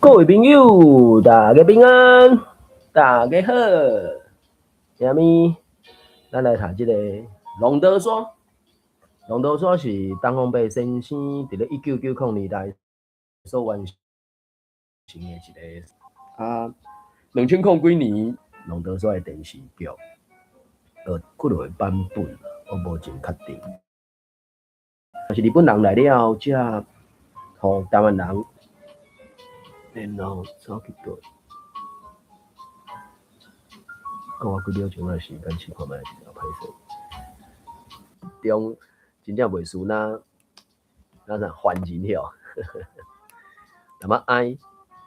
各位朋友，大家平安，大家好。下面咱来谈这个龙德山。龙德山是东方白先生伫咧1990年代所完成的一个2000几年龙德山的电视剧，几落版本，我无真确定。但是日本人来了，才互台湾人。然后走去倒，讲我几秒钟的时间，试看卖比较歹势。中真正袂输那啥凡人了，那么哀，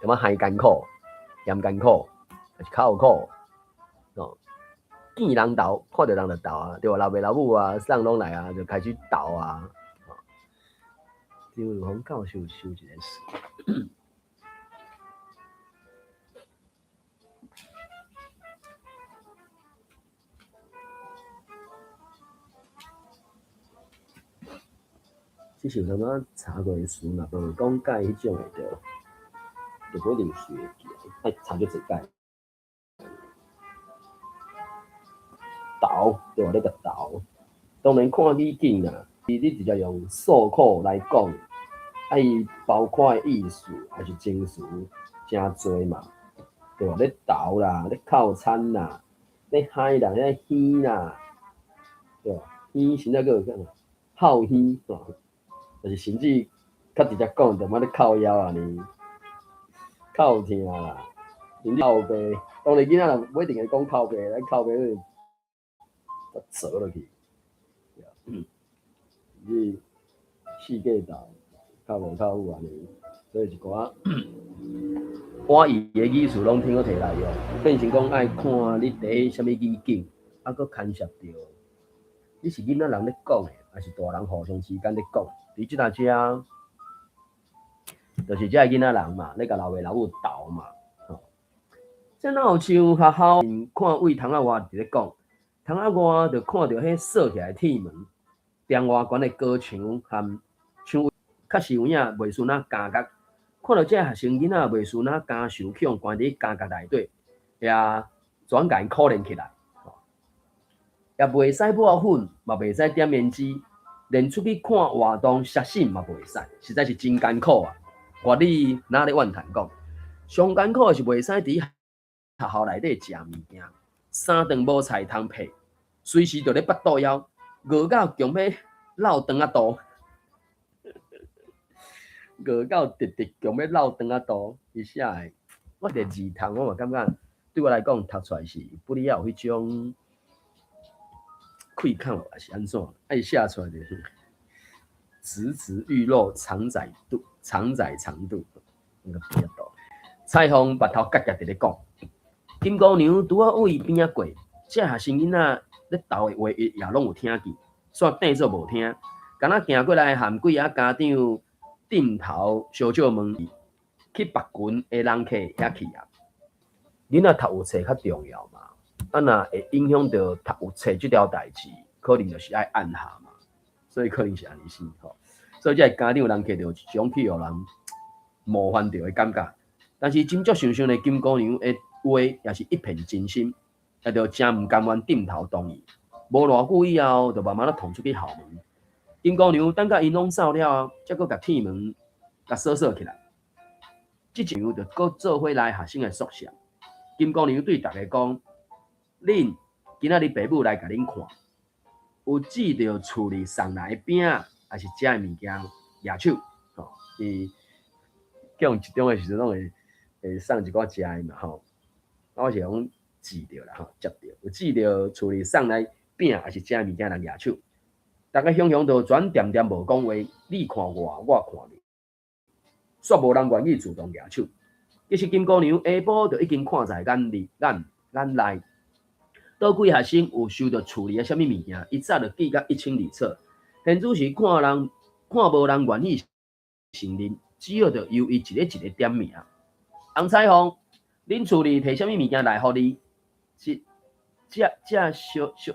那么害艰苦，嫌艰苦，还是较有苦哦。见人斗，看到人就斗啊，对吧？老爸老母啊，上拢来啊，就开始斗啊。张如峰教授说一件事。这是有淡查过的书，若无讲解迄种的就不一定学记，爱查就一解。斗对吧？你个斗，当然看语境啊，你直接用诉苦来讲，伊包括的意思还是情绪真多嘛，对吧？你斗啦，你靠餐啦，你嗨啦，你喧啦，对吧？喧现在个有啥？好喧哦。就是甚至较直接讲，就妈咧靠腰啊呢，靠疼啦，甚至靠背。当然囡仔人不一定会讲靠背，咱靠背就折落去。你四界斗，靠无靠有安尼，所以一寡我伊的意思拢听我摕来用，变成讲爱看你伫什么语境，啊，佮牵涉到你是囡仔人咧讲的，还是大人互相之间咧讲？伫即搭遮，就是遮囡仔人嘛，咧甲老爸老母斗嘛，吼。这哪有像学校看位窗仔外伫咧讲，窗仔外就看到迄锁起来铁门，电话关的高墙和墙位，确实有影袂输哪家角。看到这学生囡仔袂输哪家受恐关伫家角内底，也转甲因可怜起来，也袂使抹粉，嘛袂使点胭脂。连出去看活动、写信嘛袂使，实在是真艰苦啊！我你哪咧怨叹讲，上艰苦是袂使伫学校内底食物件，三顿无菜通配，随时就咧腹肚枵，饿到强要闹肠仔肚，饿到直直强要闹肠仔肚，伊写诶，我第字读我嘛感觉对我来讲读出来是不哩有迄种。愧抗还是安怎？伊写出来就是直直欲露长窄度，长窄长度那个比较多。彩虹目头夹夹伫咧讲，金姑娘拄啊位边仔过，这学生囡仔咧斗的话也拢有听见，煞变做无听，敢若行过来含几啊家长点头小少问去别群的人客遐去啊。囡仔读有册较重要嘛。啊，若会影响到读有册即条代志，可能就是爱按下嘛，所以可能是安尼先吼。所以这家长人客着一种去互人冒犯到的感觉。但是真足想想的金姑娘的话，也是一片真心，也着真毋甘愿点头同意。无偌久以后，就慢慢捅出去校门。金姑娘等甲因拢走了，才佫甲铁门甲锁起来。即一样就佫做伙来学生的宿舍。金姑娘对大家讲。恁今仔日爸母来甲恁看，有记着厝里送来的饼，还是食的物件野手？吼，伊用一中的时阵拢会送一寡食的嘛，吼。我是讲记着啦，吼，接着有记着厝里送来饼，还是食的物件人野手。大家想想到全点点无讲话，你看我，我看你，煞无人愿意主动野手。其实金姑娘下晡就已经看在眼内。倒几学生有收到厝里的啥物物件，一早就记甲一清二楚。现主是看无人愿意承认，只好就由伊一个一个点名。红彩虹，恁厝里摕啥物物件来互你？这小鸡。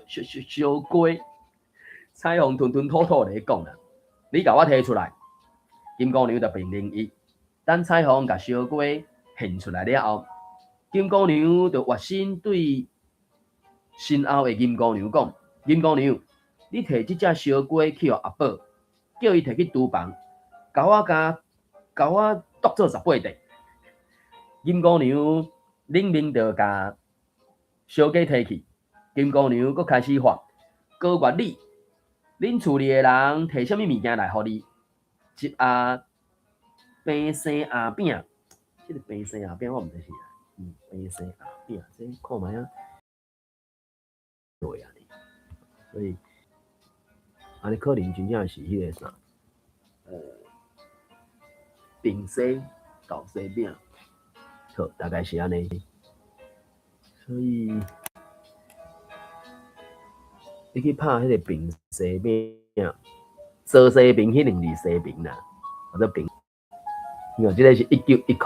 彩虹吞吞吐吐地讲啦，你甲我摕出来。金姑娘就命令伊，等彩虹甲小鸡现出来了后，金姑娘就活心对身后的金姑娘讲：金姑娘，你摕即只烧鸡去互阿宝，叫伊摕去厨房，甲我剁做18块。金姑娘冷冷就甲烧鸡摕去，金姑娘佫开始发高月里，恁厝里的人摕啥物物件来互你？一盒平生鸭饼，即个平生鸭饼我毋知是啥，平生鸭饼，这看卖啊，对啊，所以安尼可能真正是迄个啥，平生豆西饼，好，大概是安尼，所以。你去拍迄个平西饼，做西饼迄2字西饼啦，或者平，因为即个是1910